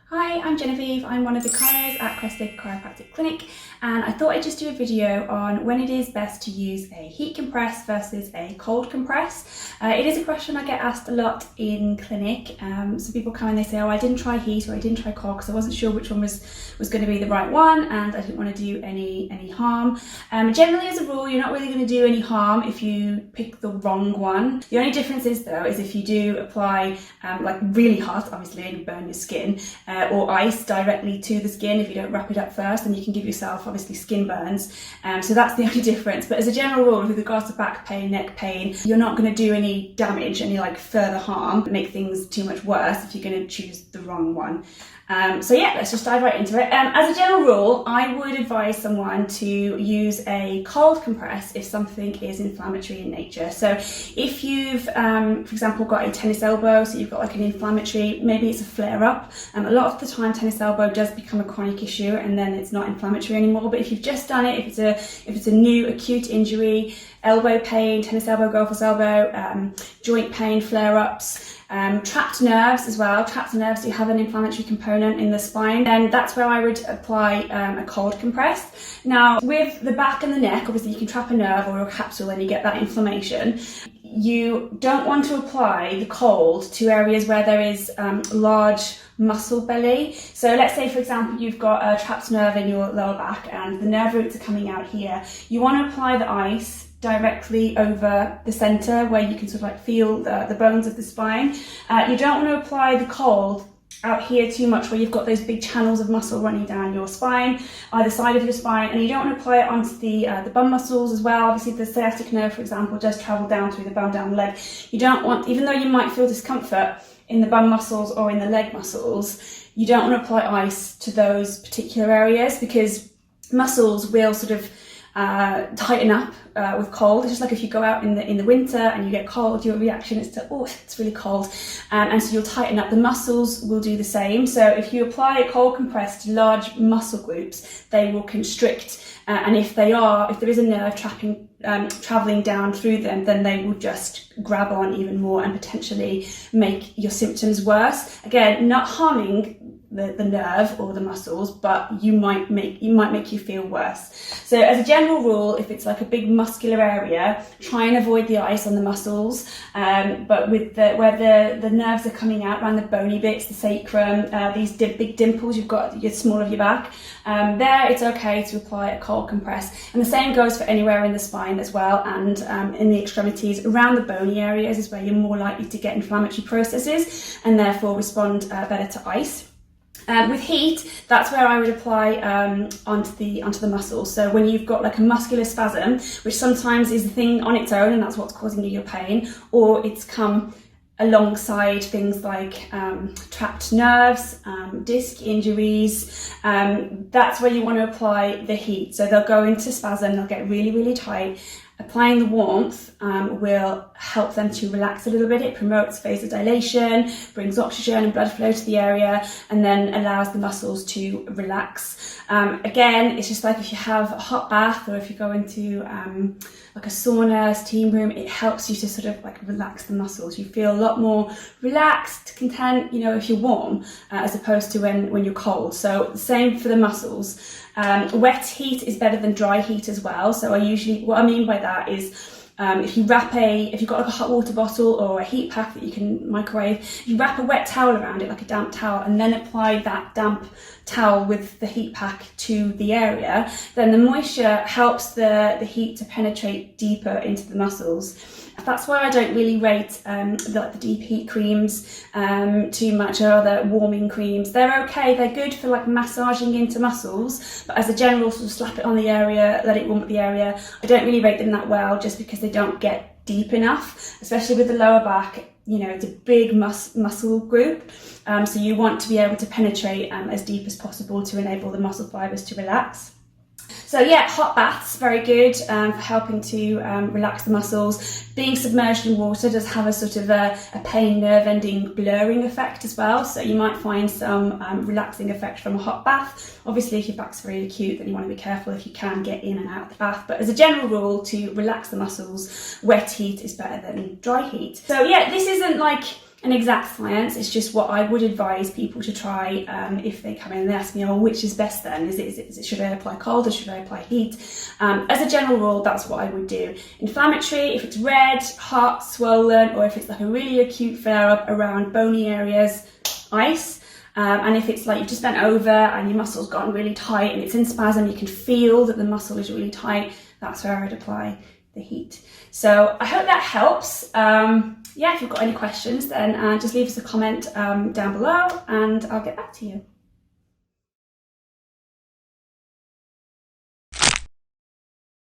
Hi, I'm Genevieve. I'm one of the chiros at Crestacre Chiropractic Clinic, and I thought I'd just do a video on when it is best to use a heat compress versus a cold compress. It is a question I get asked a lot in clinic. So people come and they say, oh, I didn't try heat or I didn't try cold because I wasn't sure which one was going to be the right one, and I didn't want to do any harm. Generally, as a rule, you're not really going to do any harm if you pick the wrong one. The only difference is though, is if you do apply like really hot, obviously, and you burn your skin, or ice directly to the skin if you don't wrap it up first, and you can give yourself obviously skin burns. So that's the only difference. But as a general rule, with regards to back pain, neck pain, you're not going to do any damage, any like further harm, make things too much worse if you're going to choose the wrong one. So yeah, let's just dive right into it. As a general rule, I would advise someone to use a cold compress if something is inflammatory in nature. So if you've, for example, got a tennis elbow, so you've got like an inflammatory, maybe it's a flare-up. A lot of the time, tennis elbow does become a chronic issue, and then it's not inflammatory anymore. But if you've just done it, if it's a new acute injury, elbow pain, tennis elbow, golfer's elbow, joint pain, flare-ups, trapped nerves as well. Trapped nerves, you have an inflammatory component in the spine, then that's where I would apply a cold compress. Now, with the back and the neck, obviously you can trap a nerve or a capsule and you get that inflammation. You don't want to apply the cold to areas where there is large muscle belly. So let's say, for example, you've got a trapped nerve in your lower back and the nerve roots are coming out here. You want to apply the ice directly over the center where you can sort of like feel the bones of the spine. You don't want to apply the cold out here too much where you've got those big channels of muscle running down your spine, either side of your spine, and you don't want to apply it onto the bum muscles as well. Obviously the sciatic nerve, for example, does travel down through the bum, down the leg. You don't want, even though you might feel discomfort in the bum muscles or in the leg muscles, you don't want to apply ice to those particular areas because muscles will sort of tighten up with cold. It's just like if you go out in the winter and you get cold, your reaction is to, oh, it's really cold, and so you'll tighten up. The muscles will do the same. So if you apply a cold compress to large muscle groups, they will constrict, and if there is a nerve traveling down through them, then they will just grab on even more and potentially make your symptoms worse. Again, not harming the nerve or the muscles, but you might make you feel worse. So as a general rule, if it's like a big muscular area, try and avoid the ice on the muscles, but with where the nerves are coming out around the bony bits, the sacrum, these big dimples you've got at the small of your back, there it's okay to apply a cold compress. And the same goes for anywhere in the spine as well, and in the extremities around the bony areas is where you're more likely to get inflammatory processes and therefore respond better to ice. With heat, that's where I would apply onto the muscles. So when you've got like a muscular spasm, which sometimes is a thing on its own and that's what's causing you your pain, or it's come alongside things like trapped nerves, disc injuries, that's where you want to apply the heat. So they'll go into spasm, they'll get really, really tight. Applying the warmth will help them to relax a little bit. It promotes vasodilation, brings oxygen and blood flow to the area, and then allows the muscles to relax. Again, it's just like if you have a hot bath or if you go into like a sauna, steam room, it helps you to sort of like relax the muscles. You feel a lot more relaxed, content, you know, if you're warm, as opposed to when you're cold. So the same for the muscles. Wet heat is better than dry heat as well. So what I mean by that is if you've got like a hot water bottle or a heat pack that you can microwave, you wrap a wet towel around it, like a damp towel, and then apply that damp towel with the heat pack to the area, then the moisture helps the heat to penetrate deeper into the muscles. That's why I don't really rate the deep heat creams too much, or other warming creams. They're okay, they're good for like massaging into muscles, but as a general sort of slap it on the area, let it warm up the area, I don't really rate them that well just because they don't get deep enough, especially with the lower back. You know, it's a big muscle group, so you want to be able to penetrate as deep as possible to enable the muscle fibers to relax. So yeah, hot baths, very good for helping to relax the muscles. Being submerged in water does have a sort of a pain nerve-ending blurring effect as well. So you might find some relaxing effect from a hot bath. Obviously, if your back's very acute, then you want to be careful if you can get in and out of the bath. But as a general rule, to relax the muscles, wet heat is better than dry heat. So yeah, this isn't like an exact science. It's just what I would advise people to try if they come in and they ask me, oh, which is best then? Is it should I apply cold or should I apply heat? As a general rule, that's what I would do. Inflammatory, if it's red, hot, swollen, or if it's like a really acute flare-up around bony areas, ice. And if it's like you've just bent over and your muscle's gotten really tight and it's in spasm, you can feel that the muscle is really tight, that's where I would apply the heat. So I hope that helps. Yeah, if you've got any questions, then just leave us a comment down below and I'll get back to you.